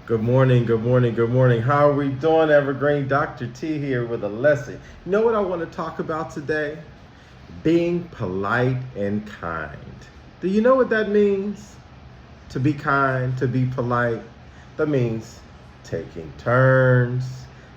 Good morning, good morning, good morning. How are we doing, Evergreen? Dr. T here with a lesson. You know what I want to talk about today? Being polite and kind. Do you know what that means? To be kind, to be polite. That means taking turns,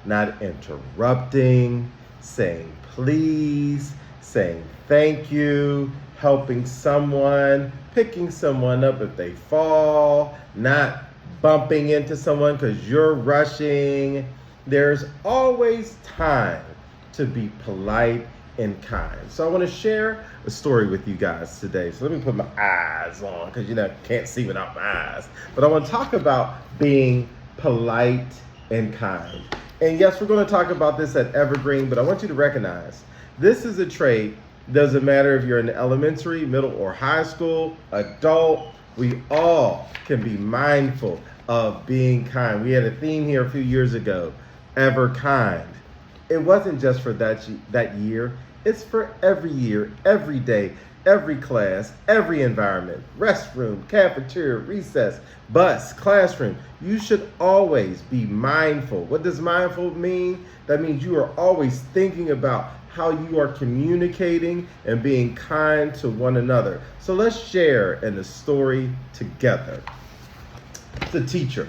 not interrupting, saying please, saying thank you, helping someone, picking someone up if they fall, not bumping into someone because you're rushing. There's always time to be polite and kind. So I want to share a story with you guys today. So let me put my eyes on because can't see without my eyes. But I want to talk about being polite and kind. And yes, we're going to talk about this at Evergreen, but I want you to recognize this is a trait. Doesn't matter if you're in elementary, middle, or high school, adult, we all can be mindful of being kind. We had a theme here a few years ago, ever kind. It wasn't just for that year. It's for every year, every day, every class, every environment, restroom, cafeteria, recess, bus, classroom. You should always be mindful. What does mindful mean? That means you are always thinking about how you are communicating and being kind to one another. So let's share in the story together. The teacher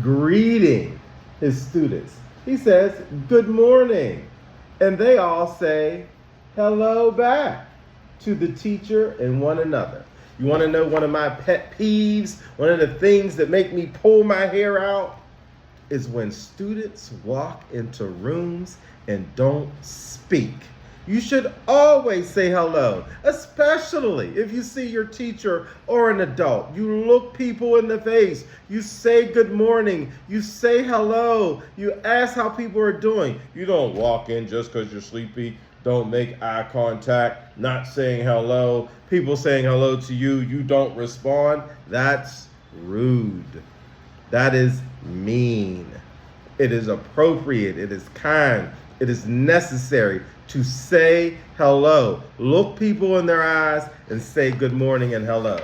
greeting his students. He says, "Good morning." And they all say, "Hello" back to the teacher and one another. You want to know one of my pet peeves? One of the things that make me pull my hair out is when students walk into rooms and don't speak. You should always say hello, especially if you see your teacher or an adult. You look people in the face. You say good morning. You say hello. You ask how people are doing. You don't walk in just because you're sleepy. Don't make eye contact, not saying hello. People saying hello to you, you don't respond. That's rude. That is mean. It is appropriate. It is kind. It is necessary to say hello. Look people in their eyes and say good morning and hello.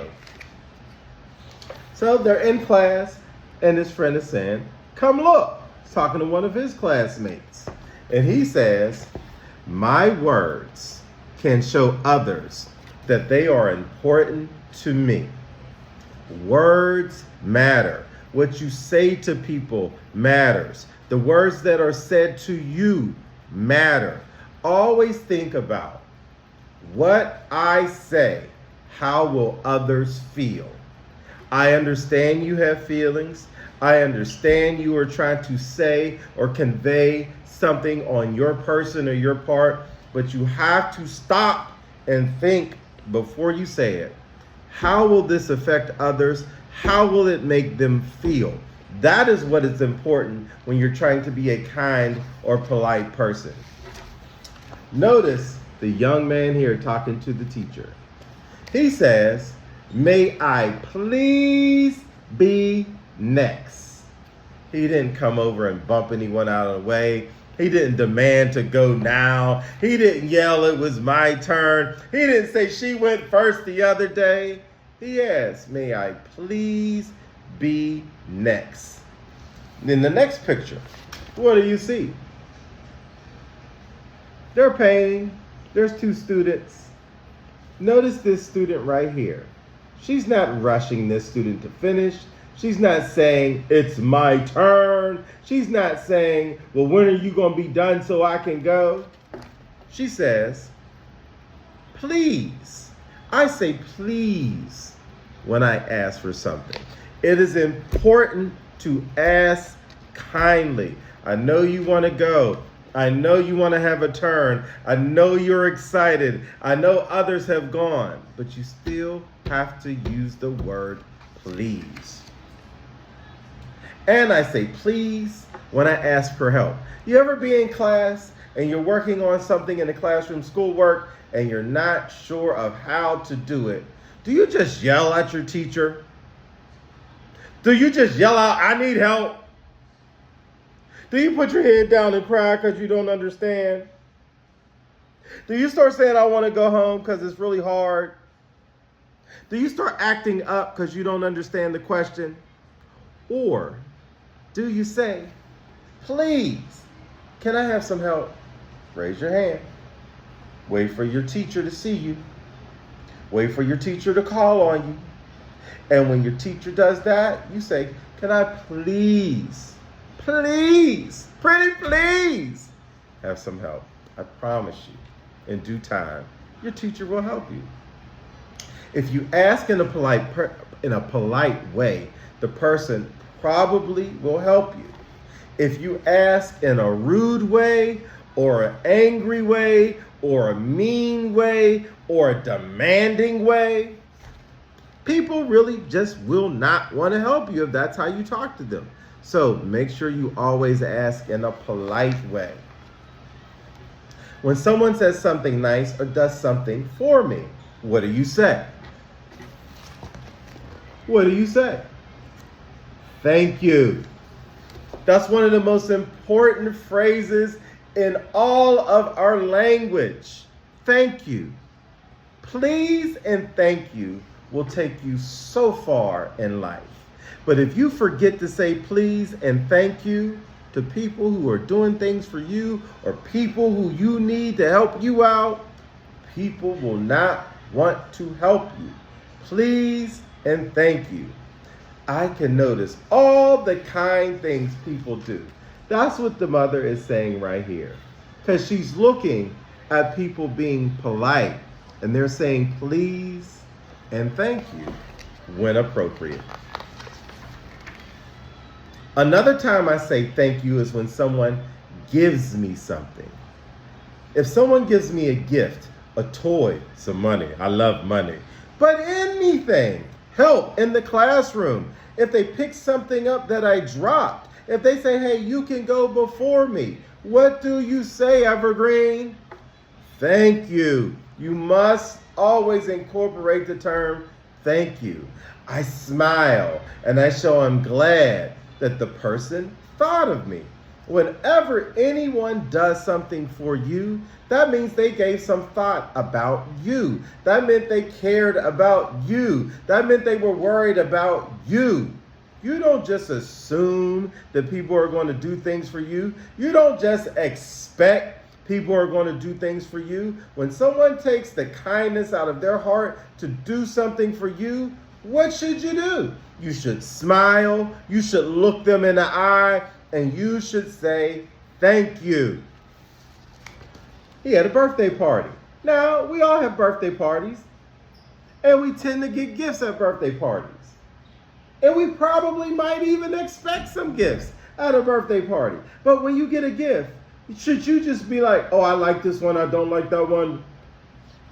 So they're in class, and his friend is saying, "Come look." He's talking to one of his classmates. And he says, "My words can show others that they are important to me." Words matter. What you say to people matters. The words that are said to you matter. Always think about what I say. How will others feel? I understand you have feelings. I understand you are trying to say or convey something on your person or your part, but you have to stop and think before you say it. How will this affect others? How will it make them feel? That is what is important when you're trying to be a kind or polite person. Notice the young man here talking to the teacher. He says, "May I please be next?" He didn't come over and bump anyone out of the way. He didn't demand to go now. He didn't yell it was my turn. He didn't say she went first the other day. He asked, "May I please be next?" In the next picture, what do you see? They're painting. There's two students. Notice this student right here. She's not rushing this student to finish. She's not saying, "It's my turn." She's not saying, "Well, when are you going to be done so I can go?" She says, "Please." I say please when I ask for something. It is important to ask kindly. I know you want to go. I know you want to have a turn. I know you're excited. I know others have gone, but you still have to use the word please. And I say please when I ask for help. You ever be in class and you're working on something in the classroom, schoolwork, and you're not sure of how to do it? Do you just yell at your teacher? Do you just yell out, "I need help"? Do you put your head down and cry because you don't understand? Do you start saying, "I want to go home" because it's really hard? Do you start acting up because you don't understand the question? Or do you say, please, can I have some help? Raise your hand. Wait for your teacher to see you. Wait for your teacher to call on you. And when your teacher does that, you say, can I please, pretty please, have some help? I promise you, in due time, your teacher will help you. If you ask in a polite way, the person probably will help you. If you ask in a rude way, or an angry way, or a mean way, or a demanding way, people really just will not want to help you if that's how you talk to them. So make sure you always ask in a polite way. When someone says something nice or does something for me, what do you say? What do you say? Thank you. That's one of the most important phrases in all of our language. Thank you. Please and thank you will take you so far in life. But if you forget to say please and thank you to people who are doing things for you or people who you need to help you out, people will not want to help you. Please and thank you. I can notice all the kind things people do. That's what the mother is saying right here. Because she's looking at people being polite and they're saying please and thank you when appropriate. Another time I say thank you is when someone gives me something. If someone gives me a gift, a toy, some money, I love money, but anything, help in the classroom, if they pick something up that I dropped, if they say, hey, you can go before me, what do you say, Evergreen? Thank you. You must always incorporate the term thank you. I smile and I show I'm glad that the person thought of me. Whenever anyone does something for you, that means they gave some thought about you. That meant they cared about you. That meant they were worried about you. You don't just assume that people are going to do things for you. You don't just expect people are going to do things for you. When someone takes the kindness out of their heart to do something for you, what should you do? You should smile, you should look them in the eye, and you should say, thank you. He had a birthday party. Now, we all have birthday parties, and we tend to get gifts at birthday parties. And we probably might even expect some gifts at a birthday party. But when you get a gift, should you just be like, oh, I like this one, I don't like that one?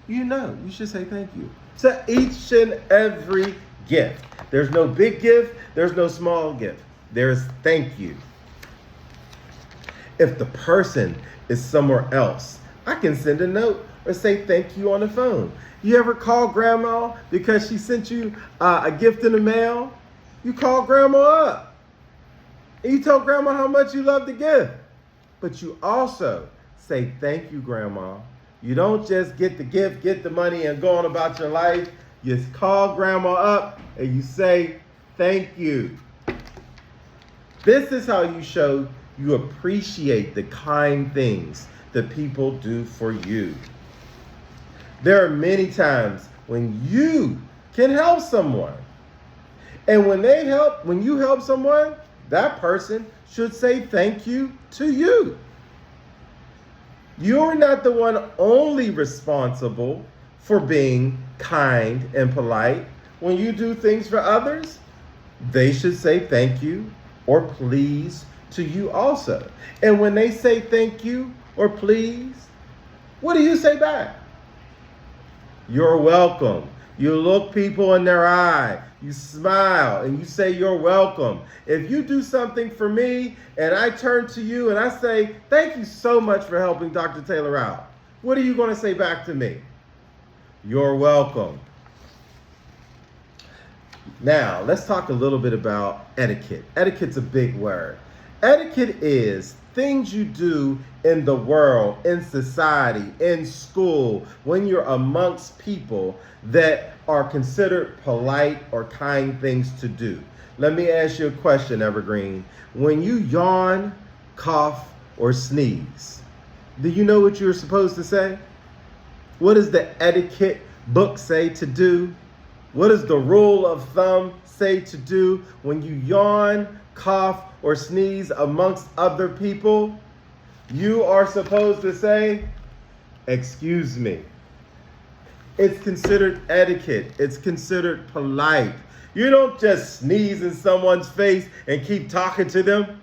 You should say thank you to each and every gift. There's no big gift, there's no small gift. There's thank you. If the person is somewhere else, I can send a note or say thank you on the phone. You ever call grandma because she sent you a gift in the mail? You call grandma up and you tell grandma how much you love the gift. But you also say thank you, grandma. You don't just get the gift, get the money, and go on about your life. You call grandma up and you say thank you. This is how you show you appreciate the kind things that people do for you. There are many times when you can help someone. And when you help someone, that person should say thank you to you. You're not the one only responsible for being kind and polite. When you do things for others, they should say thank you or please to you also. And when they say thank you or please, what do you say back? You're welcome. You look people in their eye, you smile, and you say you're welcome. If you do something for me and I turn to you and I say, thank you so much for helping Dr. Taylor out, what are you going to say back to me? You're welcome. Now, let's talk a little bit about etiquette. Etiquette's a big word. Etiquette is things you do in the world, in society, in school, when you're amongst people that are considered polite or kind things to do. Let me ask you a question, Evergreen. When you yawn, cough, or sneeze, do you know what you're supposed to say? What does the etiquette book say to do? What does the rule of thumb say to do when you yawn, cough, or sneeze amongst other people? You are supposed to say, "Excuse me." It's considered etiquette. It's considered polite. You don't just sneeze in someone's face and keep talking to them.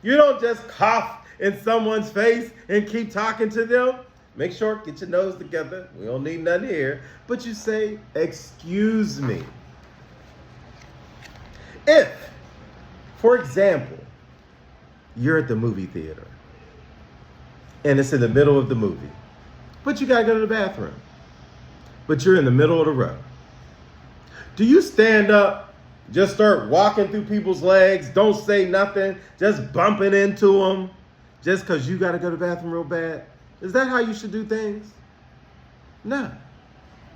You don't just cough in someone's face and keep talking to them. Make sure, get your nose together. We don't need none here. But you say, "Excuse me." If, for example, you're at the movie theater and it's in the middle of the movie, but you gotta go to the bathroom, but you're in the middle of the row, do you stand up, just start walking through people's legs, don't say nothing, just bumping into them, just because you got to go to the bathroom real bad? Is that how you should do things? No.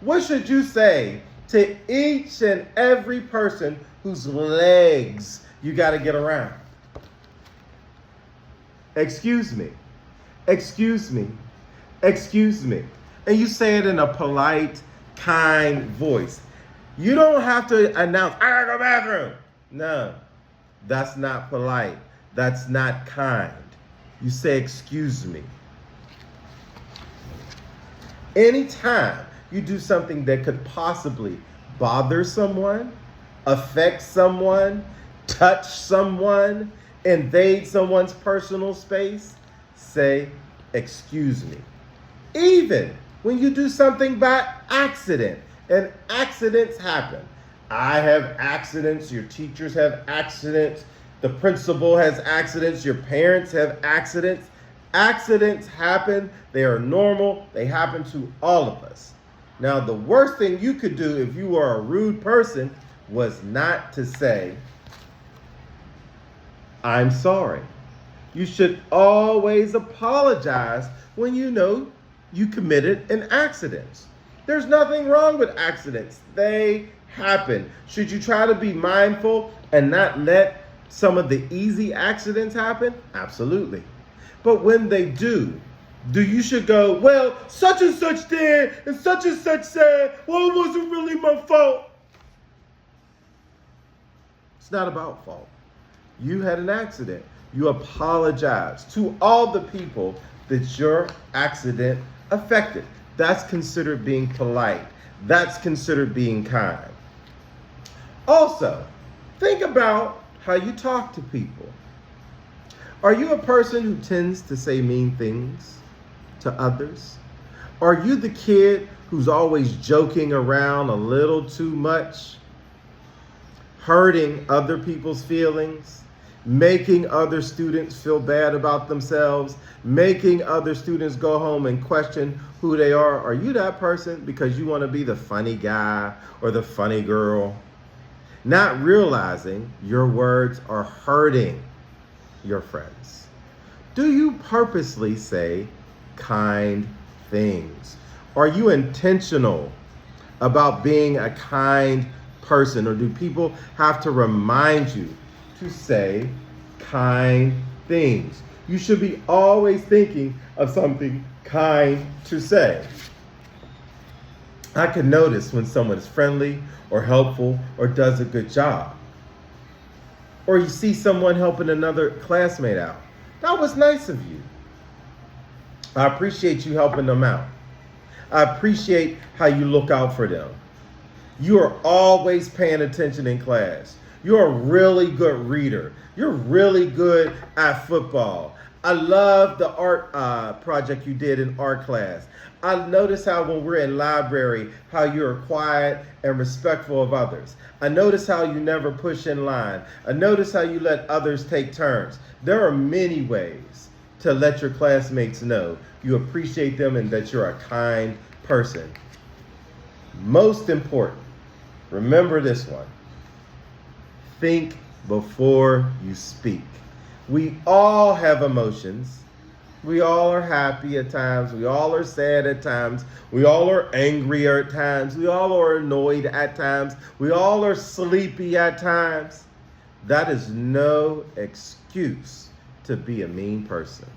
What should you say to each and every person whose legs you got to get around? "Excuse me. Excuse me. Excuse me." And you say it in a polite, kind voice. You don't have to announce, "I gotta go to the bathroom." No, that's not polite. That's not kind. You say, "Excuse me." Anytime you do something that could possibly bother someone, affect someone, touch someone, invade someone's personal space, say, "Excuse me." Even when you do something by accident, and accidents happen. I have accidents, your teachers have accidents, the principal has accidents, your parents have accidents. Accidents happen, they are normal, they happen to all of us. Now, the worst thing you could do if you are a rude person was not to say, "I'm sorry." You should always apologize when you know you committed an accident. There's nothing wrong with accidents. They happen. Should you try to be mindful and not let some of the easy accidents happen? Absolutely. But when they do you should go, "Well, such and such did, and such said, well, it wasn't really my fault." It's not about fault. You had an accident. You apologize to all the people that your accident affected. That's considered being polite. That's considered being kind. Also, think about how you talk to people. Are you a person who tends to say mean things to others? Are you the kid who's always joking around a little too much, hurting other people's feelings, making other students feel bad about themselves, making other students go home and question who they are? Are you that person because you want to be the funny guy or the funny girl, not realizing your words are hurting your friends? Do you purposely say kind things? Are you intentional about being a kind person, or do people have to remind you to say kind things? You should be always thinking of something kind to say. I can notice when someone is friendly or helpful or does a good job. Or you see someone helping another classmate out. That was nice of you. I appreciate you helping them out. I appreciate how you look out for them. You are always paying attention in class. You're a really good reader. You're really good at football. I love the art project you did in art class. I notice how when we're in library, how you're quiet and respectful of others. I notice how you never push in line. I notice how you let others take turns. There are many ways to let your classmates know you appreciate them and that you're a kind person. Most important, remember this one. Think before you speak. We all have emotions. We all are happy at times. We all are sad at times. We all are angry at times. We all are annoyed at times. We all are sleepy at times. That is no excuse to be a mean person.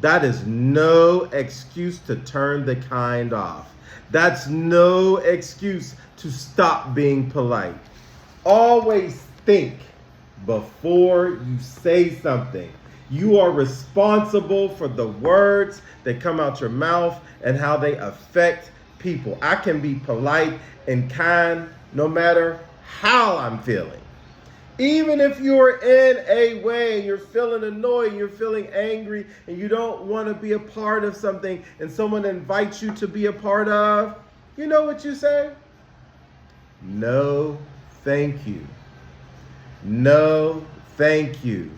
That is no excuse to turn the kind off. That's no excuse to stop being polite. Always think before you say something. You are responsible for the words that come out your mouth and how they affect people. I can be polite and kind no matter how I'm feeling. Even if you're in a way and you're feeling annoyed, and you're feeling angry, and you don't want to be a part of something, and someone invites you to be a part of, you know what you say? No, thank you. No, thank you.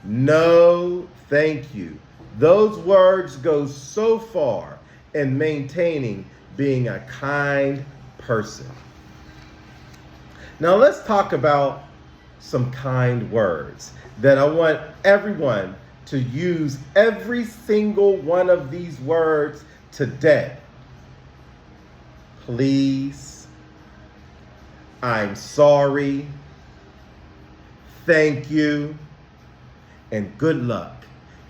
No, thank you. Those words go so far in maintaining being a kind person. Now let's talk about some kind words that I want everyone to use every single one of these words today. Please, I'm sorry, thank you, and good luck.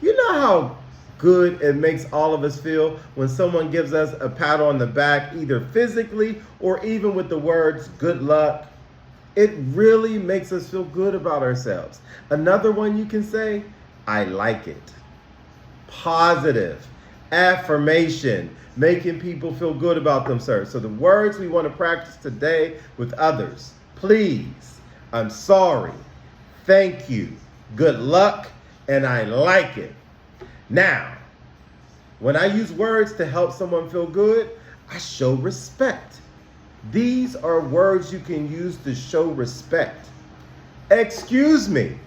You know how good it makes all of us feel when someone gives us a pat on the back, either physically or even with the words good luck? It really makes us feel good about ourselves. Another one you can say, I like it. Positive affirmation, making people feel good about themselves. So the words we want to practice today with others: please, I'm sorry, thank you, good luck, and I like it. Now, when I use words to help someone feel good, I show respect. These are words you can use to show respect. Excuse me.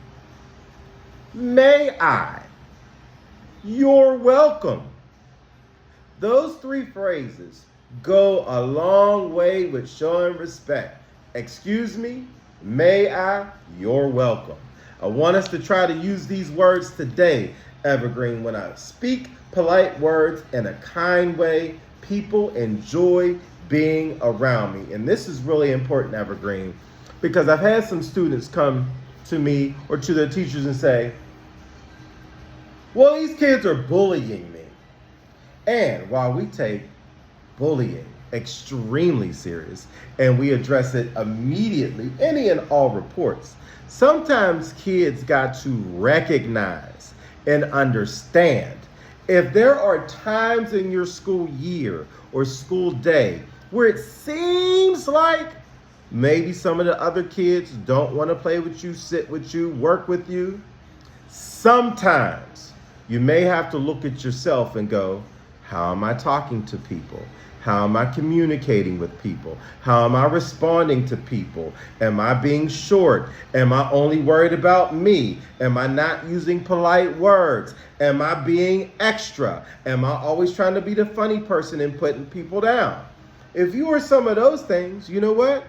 May I? You're welcome. Those three phrases go a long way with showing respect. Excuse me, may I, you're welcome. I want us to try to use these words today, Evergreen. When I speak polite words in a kind way, people enjoy being around me. And this is really important, Evergreen, because I've had some students come to me or to their teachers and say, well, these kids are bullying me. And while we take bullying extremely serious and we address it immediately, any and all reports, sometimes kids got to recognize and understand if there are times in your school year or school day where it seems like maybe some of the other kids don't want to play with you, sit with you, work with you, sometimes you may have to look at yourself and go, how am I talking to people? How am I communicating with people? How am I responding to people? Am I being short? Am I only worried about me? Am I not using polite words? Am I being extra? Am I always trying to be the funny person and putting people down? If you are some of those things, you know what?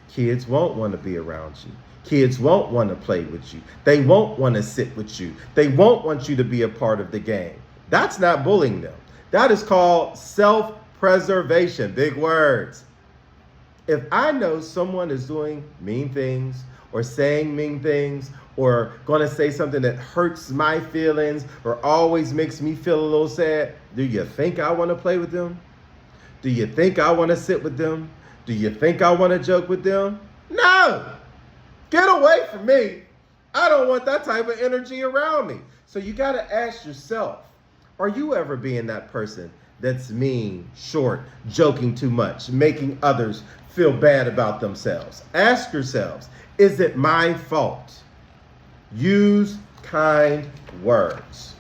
Kids won't want to be around you. Kids won't want to play with you. They won't want to sit with you. They won't want you to be a part of the game. That's not bullying them. That is called self-preservation. Big words. If I know someone is doing mean things or saying mean things or going to say something that hurts my feelings or always makes me feel a little sad, do you think I want to play with them? Do you think I want to sit with them? Do you think I want to joke with them? No! Get away from me. I don't want that type of energy around me. So you got to ask yourself, are you ever being that person that's mean, short, joking too much, making others feel bad about themselves? Ask yourselves, is it my fault? Use kind words.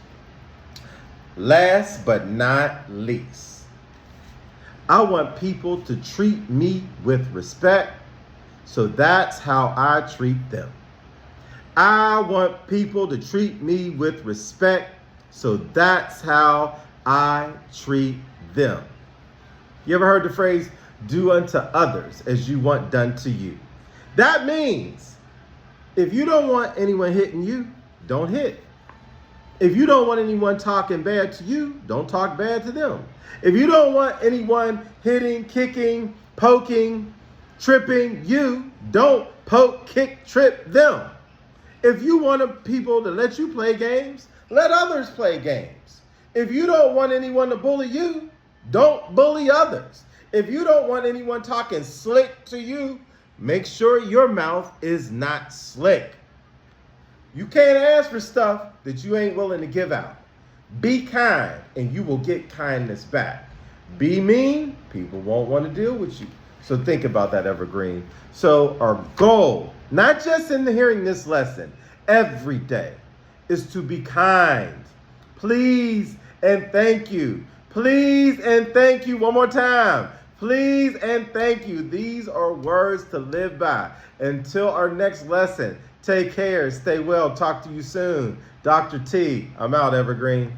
Last but not least, I want people to treat me with respect, so that's how I treat them. I want people to treat me with respect, so that's how I treat them. You ever heard the phrase, do unto others as you want done to you? That means if you don't want anyone hitting you, don't hit. If you don't want anyone talking bad to you, don't talk bad to them. If you don't want anyone hitting, kicking, poking, tripping you, don't poke, kick, trip them. If you want people to let you play games, let others play games. If you don't want anyone to bully you, don't bully others. If you don't want anyone talking slick to you, make sure your mouth is not slick. You can't ask for stuff that you ain't willing to give out. Be kind and you will get kindness back. Be mean, people won't want to deal with you. So think about that, Evergreen. So our goal, not just in hearing this lesson, every day, is to be kind. Please and thank you. Please and thank you. One more time. Please and thank you. These are words to live by. Until our next lesson, take care, stay well, talk to you soon. Dr. T, I'm out, Evergreen.